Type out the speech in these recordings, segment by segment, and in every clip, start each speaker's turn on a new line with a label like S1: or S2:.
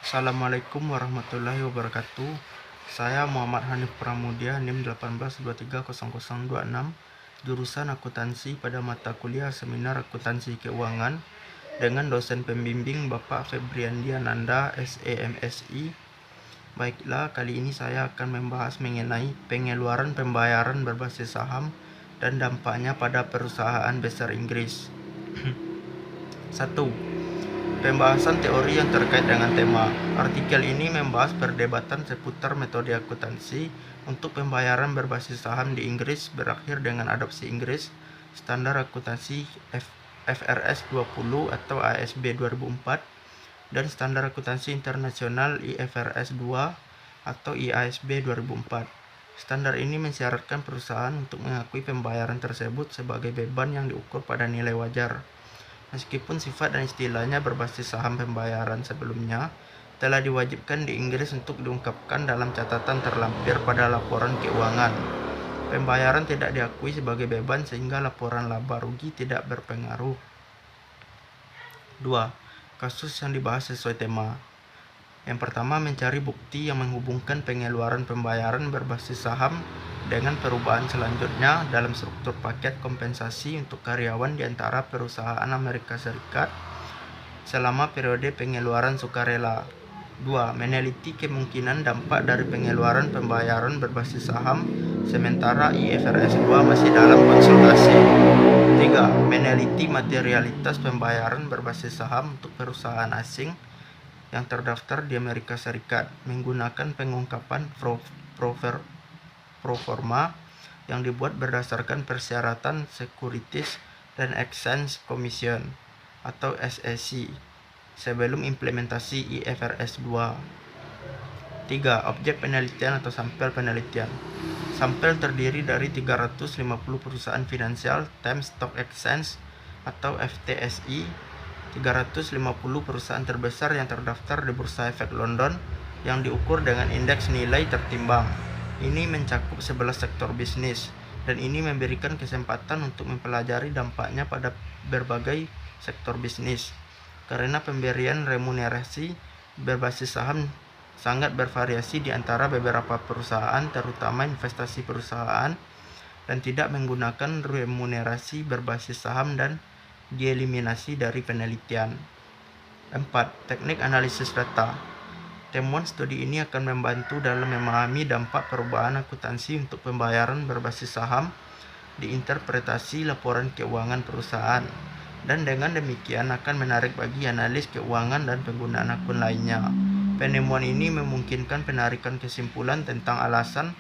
S1: Assalamualaikum warahmatullahi wabarakatuh. Saya Muhammad Hanif Pramudia, NIM 18230026, jurusan akuntansi pada mata kuliah Seminar Akuntansi Keuangan dengan dosen pembimbing Bapak Febriandi Ananda, SEMSI. Baiklah, kali ini saya akan membahas mengenai pengeluaran pembayaran berbasis saham dan dampaknya pada perusahaan besar Inggris. 1. Pembahasan teori yang terkait dengan tema. Artikel ini membahas perdebatan seputar metode akuntansi untuk pembayaran berbasis saham di Inggris berakhir dengan adopsi Inggris standar akuntansi FRS 20 atau ASB 2004 dan standar akuntansi internasional IFRS 2 atau IASB 2004. Standar ini mensyaratkan perusahaan untuk mengakui pembayaran tersebut sebagai beban yang diukur pada nilai wajar. Meskipun sifat dan istilahnya berbasis saham, pembayaran sebelumnya telah diwajibkan di Inggris untuk diungkapkan dalam catatan terlampir pada laporan keuangan. Pembayaran tidak diakui sebagai beban sehingga laporan laba rugi tidak berpengaruh. 2. Kasus yang dibahas sesuai tema. Yang pertama, mencari bukti yang menghubungkan pengeluaran pembayaran berbasis saham dengan perubahan selanjutnya dalam struktur paket kompensasi untuk karyawan di antara perusahaan Amerika Serikat selama periode pengeluaran sukarela. 2. Meneliti kemungkinan dampak dari pengeluaran pembayaran berbasis saham sementara IFRS 2 masih dalam konsultasi. 3. Meneliti materialitas pembayaran berbasis saham untuk perusahaan asing yang terdaftar di Amerika Serikat menggunakan pengungkapan proforma yang dibuat berdasarkan persyaratan Securities dan Exchange Commission atau SEC sebelum implementasi IFRS 2. 3. Objek penelitian atau sampel penelitian. Sampel terdiri dari 350 perusahaan finansial Thames Stock Exchange atau FTSE, 350 perusahaan terbesar yang terdaftar di Bursa Efek London yang diukur dengan indeks nilai tertimbang. Ini mencakup 11 sektor bisnis, dan ini memberikan kesempatan untuk mempelajari dampaknya pada berbagai sektor bisnis. Karena pemberian remunerasi berbasis saham sangat bervariasi di antara beberapa perusahaan, terutama investasi perusahaan, dan tidak menggunakan remunerasi berbasis saham dan dieliminasi dari penelitian. 4. Teknik analisis data. Temuan studi ini akan membantu dalam memahami dampak perubahan akuntansi untuk pembayaran berbasis saham di interpretasi laporan keuangan perusahaan, dan dengan demikian akan menarik bagi analis keuangan dan penggunaan akun lainnya. Penemuan ini memungkinkan penarikan kesimpulan tentang alasan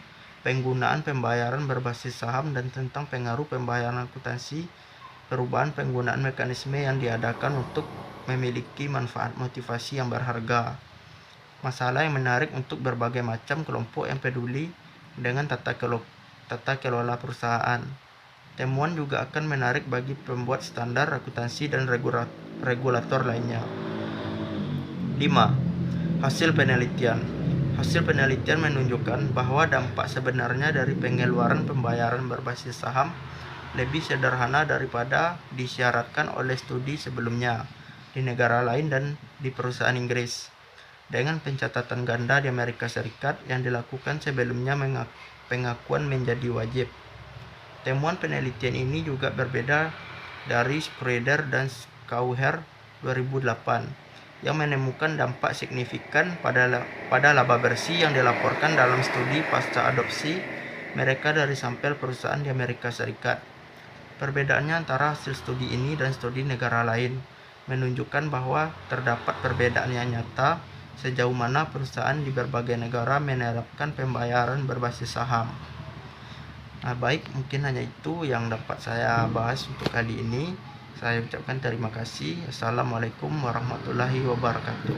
S1: penggunaan pembayaran berbasis saham dan tentang pengaruh pembayaran akuntansi perubahan penggunaan mekanisme yang diadakan untuk memiliki manfaat motivasi yang berharga. Masalah yang menarik untuk berbagai macam kelompok yang peduli dengan tata kelola perusahaan. Temuan juga akan menarik bagi pembuat standar akuntansi dan regulator lainnya. 5. Hasil penelitian. Hasil penelitian menunjukkan bahwa dampak sebenarnya dari pengeluaran pembayaran berbasis saham lebih sederhana daripada disyaratkan oleh studi sebelumnya di negara lain dan di perusahaan Inggris. Dengan pencatatan ganda di Amerika Serikat yang dilakukan sebelumnya pengakuan menjadi wajib. Temuan penelitian ini juga berbeda dari Schroeder dan Schauer 2008 yang menemukan dampak signifikan pada laba bersih yang dilaporkan dalam studi pasca adopsi mereka dari sampel perusahaan di Amerika Serikat. Perbedaannya antara hasil studi ini dan studi negara lain menunjukkan bahwa terdapat perbedaan yang nyata sejauh mana perusahaan di berbagai negara menerapkan pembayaran berbasis saham. Baik, mungkin hanya itu yang dapat saya bahas untuk kali ini. Saya ucapkan terima kasih. Assalamualaikum warahmatullahi wabarakatuh.